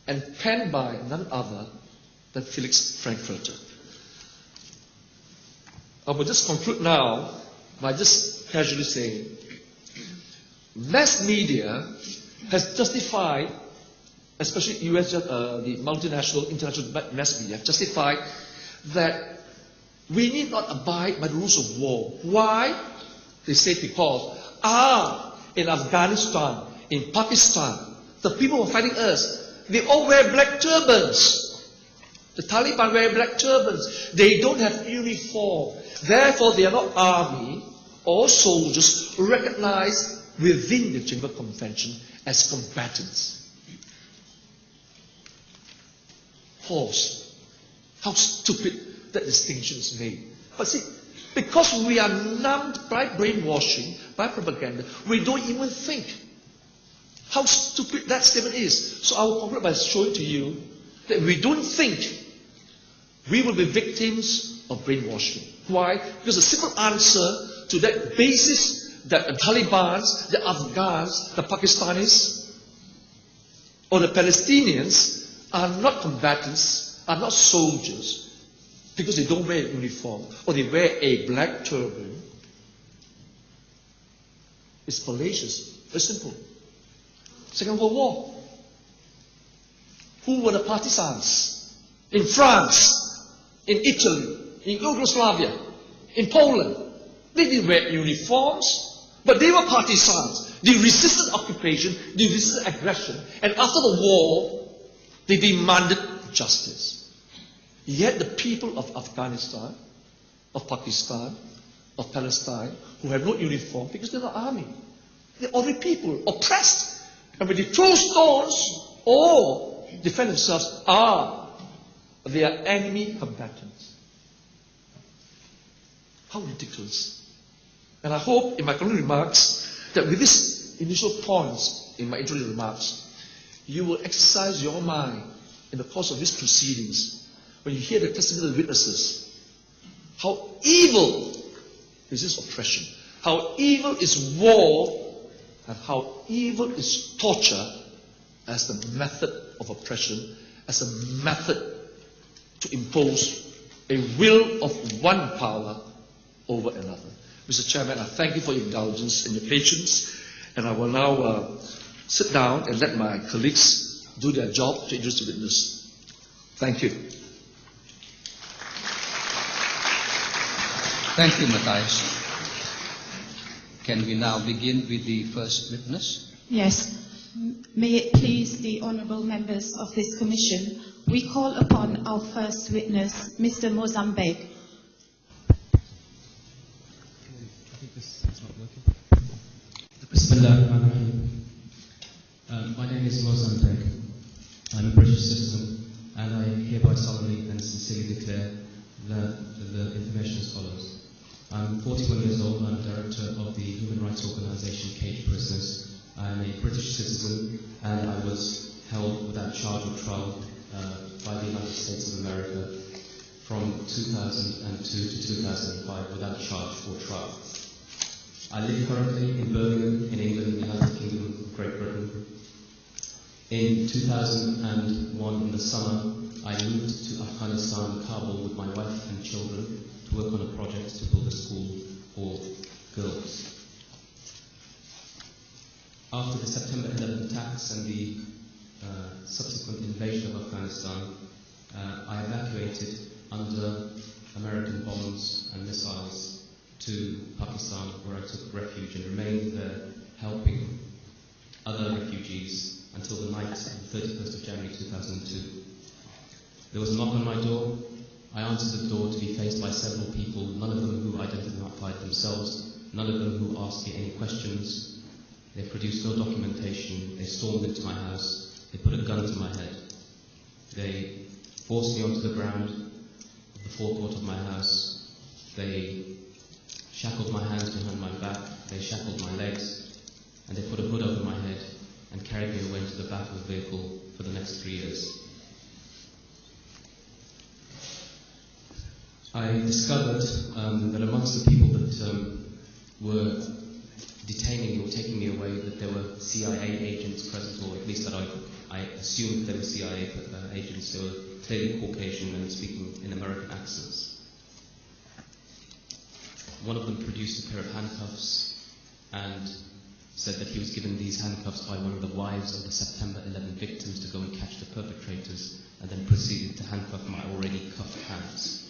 and penned by none other than Felix Frankfurter. I will just conclude now by just casually saying, mass media has justified, especially US, the multinational, international mass media, justified that we need not abide by the rules of war. Why? They say because, in Afghanistan, in Pakistan, the people who are fighting us, they all wear black turbans. The Taliban wear black turbans. They don't have uniform. Therefore, they are not army or soldiers recognized within the Geneva Convention as combatants. Pause. How stupid that distinction is made. But see, because we are numbed by brainwashing, by propaganda, we don't even think how stupid that statement is. So I will conclude by showing to you that we don't think we will be victims of brainwashing. Why? Because the simple answer to that basis that the Taliban, the Afghans, the Pakistanis, or the Palestinians are not combatants, are not soldiers, because they don't wear a uniform, or they wear a black turban. It's fallacious. Very simple. Second World War. Who were the partisans? In France, in Italy, in Yugoslavia, in Poland. They didn't wear uniforms, but they were partisans. They resisted occupation, they resisted aggression, and after the war, they demanded justice. Yet the people of Afghanistan, of Pakistan, of Palestine, who have no uniform, because they're not army, they're ordinary people, oppressed. And when they throw stones or defend themselves, they are enemy combatants. How ridiculous. And I hope in my concluding remarks that with these initial points in my introductory remarks, you will exercise your mind in the course of these proceedings when you hear the testimony of the witnesses. How evil is this oppression? How evil is war? And how evil is torture as the method of oppression, as a method to impose a will of one power over another. Mr. Chairman, I thank you for your indulgence and your patience, and I will now sit down and let my colleagues do their job to introduce the witness. Thank you. Thank you, Matthias. Can we now begin with the first witness? Yes. May it please the honourable members of this commission, we call upon our first witness, Mr. Mozambique. My name is Mozambique. I'm a British citizen, and I hereby solemnly and sincerely declare that the information as follows. I'm 41 years old. I'm director of the human rights organisation Caged Prisoners. I'm a British citizen, and I was held without charge or trial by the United States of America from 2002 to 2005 without charge or trial. I live currently in Birmingham, in England, the United Kingdom, Great Britain. In 2001, in the summer, I moved to Afghanistan, Kabul, with my wife and children to work on a project to build a school for girls. After the September 11 attacks and the subsequent invasion of Afghanistan, I evacuated under American bombs and missiles to Pakistan, where I took refuge and remained there helping other refugees until the night of the 31st of January 2002. There was a knock on my door. I answered the door to be faced by several people, none of them who identified themselves, none of them who asked me any questions. They produced no documentation. They stormed into my house. They put a gun to my head. They forced me onto the ground of the forecourt of my house. They shackled my hands behind my back. They shackled my legs. And they put a hood over my head and carried me away to the back of the vehicle for the next 3 years. I discovered that amongst the people that were detaining me or taking me away, that there were CIA agents present, or at least that I I assumed they were CIA agents. They were clearly Caucasian and speaking in American accents. One of them produced a pair of handcuffs and said that he was given these handcuffs by one of the wives of the September 11 victims to go and catch the perpetrators, and then proceeded to handcuff my already cuffed hands.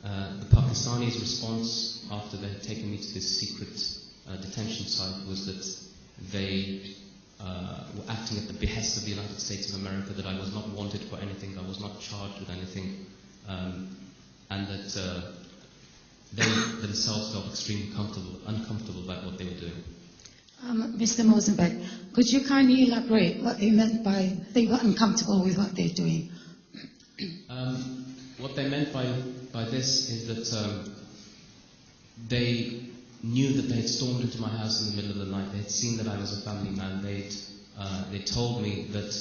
The Pakistanis' response after they had taken me to this secret detention site was that they were acting at the behest of the United States of America, that I was not wanted for anything, I was not charged with anything, and that they themselves felt extremely uncomfortable about what they were doing. Mr. Mozambique, could you kindly elaborate what they meant by they were uncomfortable with what they're doing? What they meant by this is that they knew that they had stormed into my house in the middle of the night. They had seen that I was a family man. They told me that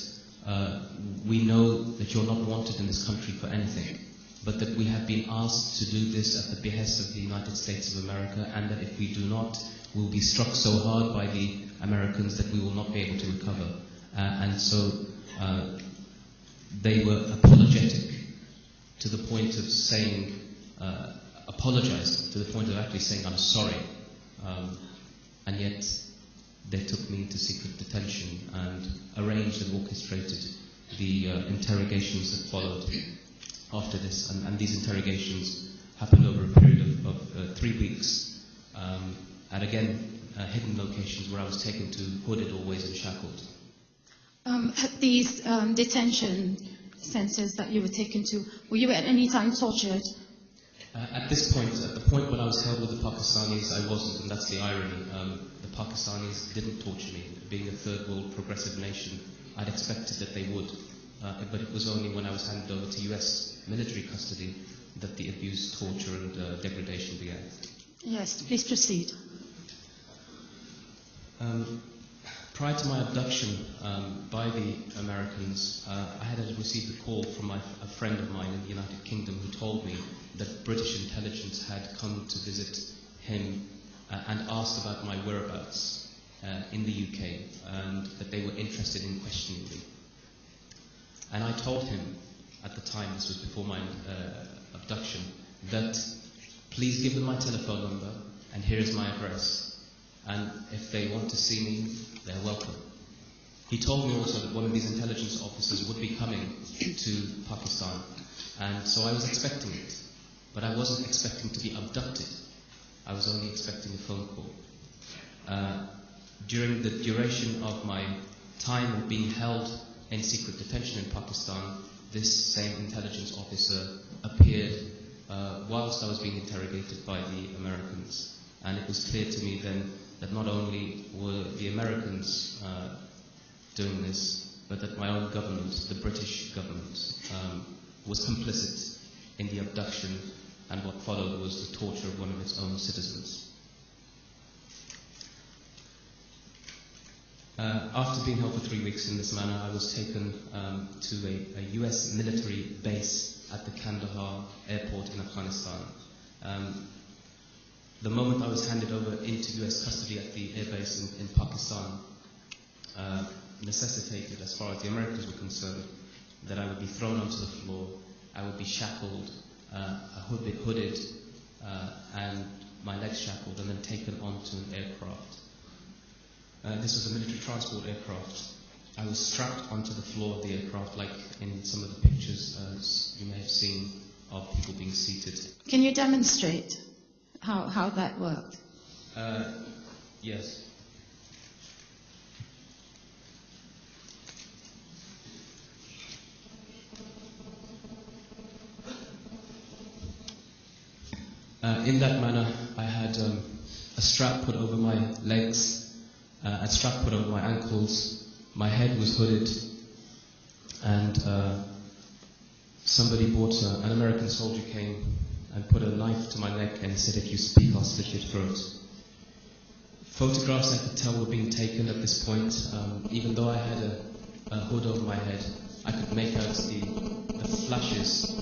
we know that you're not wanted in this country for anything, but that we have been asked to do this at the behest of the United States of America, and that if we do not, we'll be struck so hard by the Americans that we will not be able to recover. And so they were apologetic to the point of saying, apologizing, to the point of actually saying, I'm sorry. And yet they took me into secret detention and arranged and orchestrated the interrogations that followed after this. And these interrogations happened over a period of 3 weeks. And again, hidden locations where I was taken to, hooded always and shackled. At these detention centers that you were taken to, were you at any time tortured? At this point, at the point when I was held with the Pakistanis, I wasn't, and that's the irony. The Pakistanis didn't torture me. Being a third world progressive nation, I'd expected that they would. But it was only when I was handed over to US military custody that the abuse, torture and degradation began. Yes, please proceed. Prior to my abduction by the Americans, I had received a call from a friend of mine in the United Kingdom who told me that British intelligence had come to visit him and asked about my whereabouts in the UK, and that they were interested in questioning me. And I told him at the time, this was before my abduction, that please give them my telephone number and here is my address. And if they want to see me, they're welcome. He told me also that one of these intelligence officers would be coming to Pakistan, and so I was expecting it. But I wasn't expecting to be abducted. I was only expecting a phone call. During the duration of my time of being held in secret detention in Pakistan, this same intelligence officer appeared whilst I was being interrogated by the Americans. And it was clear to me then that not only were the Americans doing this, but that my own government, the British government, was complicit in the abduction, and what followed was the torture of one of its own citizens. After being held for 3 weeks in this manner, I was taken to a US military base at the Kandahar airport in Afghanistan. The moment I was handed over into US custody at the airbase in Pakistan necessitated, as far as the Americans were concerned, that I would be thrown onto the floor, I would be shackled, hooded, and my legs shackled, and then taken onto an aircraft. This was a military transport aircraft. I was strapped onto the floor of the aircraft, like in some of the pictures you may have seen of people being seated. Can you demonstrate how that worked? Yes. In that manner, I had a strap put over my legs, a strap put over my ankles, my head was hooded, and somebody an American soldier came and put a knife to my neck and said, if you speak, I'll slit your throat. Photographs I could tell were being taken at this point. Even though I had a hood over my head, I could make out the flashes